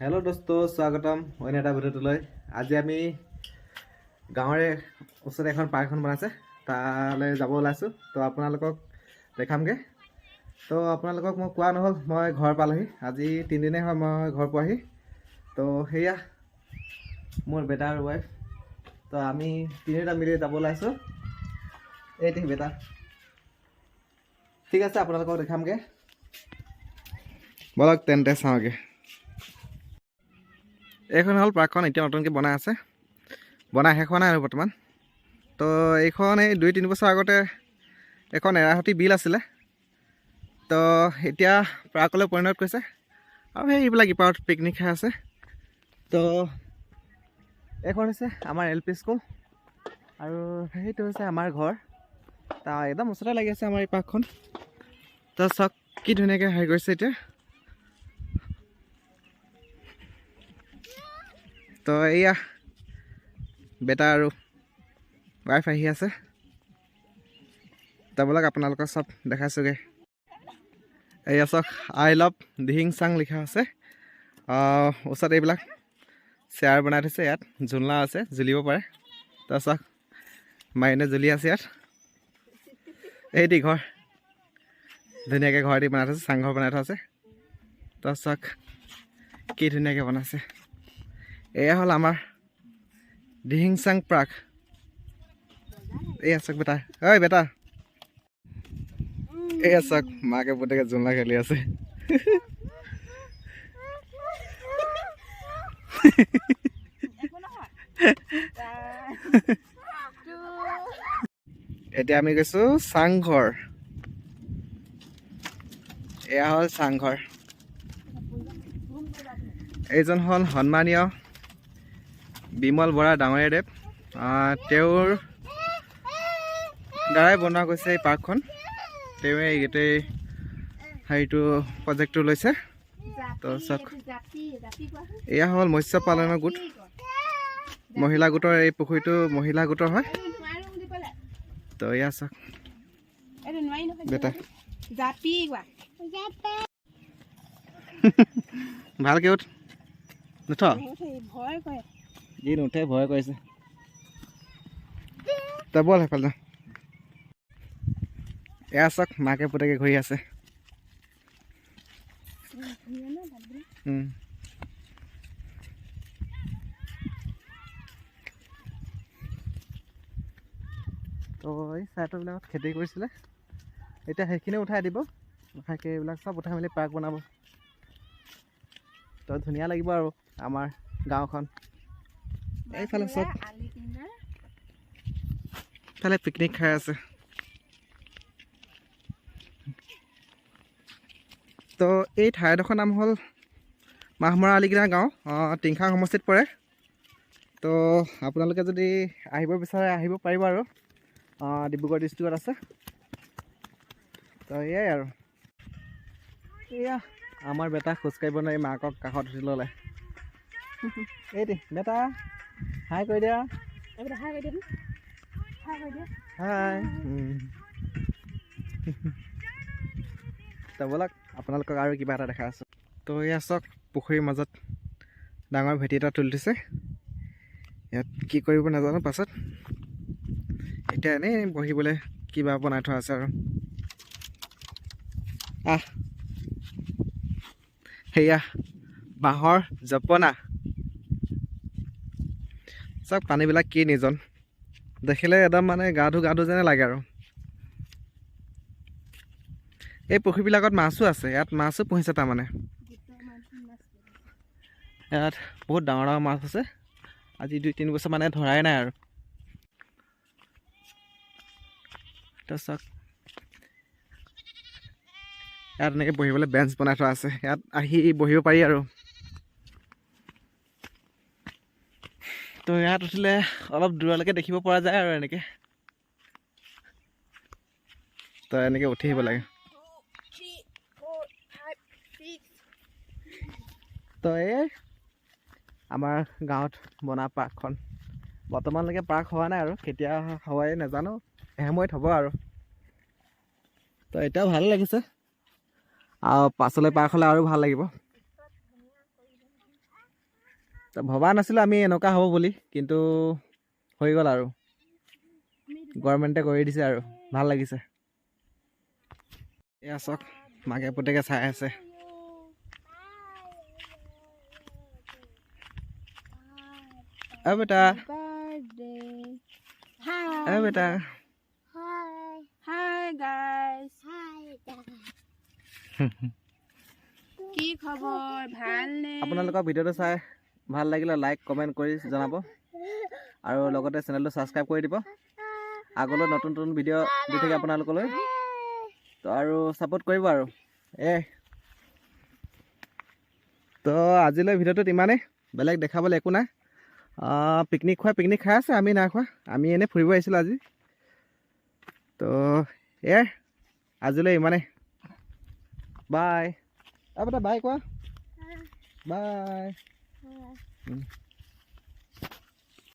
Hello दोस्तों स्वागतम অন্য এটা ভিডিঅ'টোলৈ আজি আমি গাঁৱৰে ওচৰত এখন পাৰ্ক এখন বনাইছে তালৈ যাব ওলাইছো তো আপোনালোকক দেখামগে তো আপোনালোকক মই কোৱা নহল মই ঘৰ পালোহি আজি 3 দিনে হয় মই ঘৰ পোৱাহি তো হেয়া মোৰ বেটা আৰু ওয়াইফ তো আমি তিনিটা মিলি যাব ওলাইছো এইটি বেটা ঠিক আছে আপোনালোকক দেখামগে বলক তেন্তে চাওঁগে এইখন হল পাৰ্কখন এতিয়া নতুনকৈ বনাই আছে বনাই শেষ হোৱা নাই আৰু বৰ্তমান তো এইখন এই 2-3 বছৰ আগতে এখন এৰাহতি বিল আছিলে তো এতিয়া পাৰ্কলৈ পৰিণত কৰিছে আৰু এইবিলাক ইপাৰত পিকনিক খাই আছে তো এইখন হৈছে আমাৰ এলপি স্কুল আৰু সেইটো হৈছে আমাৰ ঘৰ তা একদম ওচৰতে লাগি আছে আমাৰ এই পাৰ্কখন তো চাওক কি ধুনীয়াকৈ হেৰি কৰিছে এতিয়া তো এয়া বেটা আৰু ৱাইফ আহি আছে তাবলক আপোনালোকক সব দেখাইছোগে এয়া চাওক আই লাভ দিহিং চাং লিখা আছে ওচৰত এইবিলাক চেয়াৰ বনাই থৈছে ইয়াত ঝুলনা আছে ঝুলিব পাৰে তো চাওক মাইনে ঝুলি আছে ইয়াত এইটি ঘৰ ধুনীয়াকৈ ঘৰ দি বনাই থৈছে চাংঘৰ বনাই থোৱা আছে তো চাওক কি ধুনীয়াকৈ বনাইছে এয়া হল আমাৰ দিহিং চাং পাৰ্ক এয়া চাওক বেটা ঐ বেটা এয়া চাওক মাকে পুতেকে জোলনা খেলি আছে এতিয়া আমি গৈছো চাংঘৰ এয়া হল চাংঘৰ এইজন হল সন্মানীয় বিমল বৰা ডাঙৰীয়া দেৱ তেওঁৰ দ্বাৰাই বনোৱা গৈছে এই পাৰ্কখন তেওঁৱে এই গোটেই হেৰিটো প্ৰজেক্টটো লৈছে তো চাওক এয়া হ'ল মৎস্য পালনৰ গোট মহিলা গোটৰ এই পুখুৰীটো মহিলা গোটৰ হয় তো এয়া চাওক বেটা ভালকৈ উঠ নুঠ যি নুঠে ভয় কৰিছে তই বল সেইফালে এয়া চাওক মাকে পুতেকে ঘূৰি আছে তো এই চাইটোবিলাকত খেতি কৰিছিলে এতিয়া সেইখিনি উঠাই দিব উঠাইকে এইবিলাক চব উঠাই মেলি পাৰ্ক বনাব তো ধুনীয়া লাগিব আৰু আমাৰ গাঁওখন এইফালে চব ফালে পিকনিক খাই আছে তো এই ঠাইডোখৰ নাম হ'ল মাহমৰা আলিকিনা গাঁও টিংখাং সমষ্টিত পৰে তো আপোনালোকে যদি আহিব বিচাৰে আহিব পাৰিব আৰু ডিব্ৰুগড় ডিষ্ট্ৰিক্টত আছে তো এয়াই আৰু এয়া আমাৰ বেটা খোজকাঢ়িব নোৱাৰি মাকক কাষত উঠি ল'লে এইটি বেটা হাই কৈ দিয়া হাই তো ব'লক আপোনালোকক আৰু কিবা এটা দেখা আছোঁ তো এয়া চাওক পুখুৰীৰ মাজত ডাঙৰ ভেটি এটা তুলি দিছে ইয়াত কি কৰিব নাজানো পাছত এতিয়া এনেই বহিবলৈ কিবা বনাই থোৱা আছে আৰু সেয়া বাঁহৰ জপনা চাওক পানীবিলাক কি নিজন দেখিলে একদম মানে গা ধু যেনে লাগে আৰু এই পুখুৰীবিলাকত মাছো আছে ইয়াত মাছো পুহিছে তাৰমানে ইয়াত বহুত ডাঙৰ ডাঙৰ মাছ আছে আজি 2-3 বছৰ মানে ধৰাই নাই আৰু তো চাওক ইয়াত এনেকৈ বহিবলৈ বেঞ্চ বনাই থোৱা আছে ইয়াত আহি বহিব পাৰি আৰু তো ইয়াত উঠিলে অলপ দূৰলৈকে দেখিব পৰা যায় আৰু এনেকৈ তো এনেকৈ উঠি আহিব লাগে তো এই আমাৰ গাঁৱত বনা পাৰ্কখন বৰ্তমানলৈকে পাৰ্ক হোৱা নাই আৰু কেতিয়া হয় নাজানো এসময়ত হ'ব আৰু তো এতিয়াও ভাল লাগিছে আৰু পাছলৈ পাৰ্ক হ'লে আৰু ভাল লাগিব তো ভবা নাছিলোঁ আমি এনেকুৱা হ'ব বুলি, কিন্তু হৈ গ'ল আৰু গভৰ্ণমেণ্টে কৰি দিছে আৰু ভাল লাগিছে। এয়া চাওক মাকে পুতেকে চাই আছে। বেটা বেটা হাই গাইস, কি খবৰ, ভালনে? আপোনালোকৰ ভিডিঅ'টো চাই ভাল লাগিলে লাইক কমেণ্ট কৰি জনাব আৰু লগতে চেনেলটো ছাবস্ক্ৰাইব কৰি দিব। আগলৈ নতুন নতুন ভিডিঅ' দি থাকে আপোনালোকলৈ, তো আৰু ছাপোৰ্ট কৰিব আৰু তো আজিলৈ ভিডিঅ'টোত ইমানেই, বেলেগ দেখাবলৈ একো নাই। পিকনিক খাই আছে, আমি নাই খোৱা, আমি এনেই ফুৰিব আহিছিলোঁ আজি। তো আজিলৈ ইমানেই, বাই। বেটা বাই কোৱা, বাই।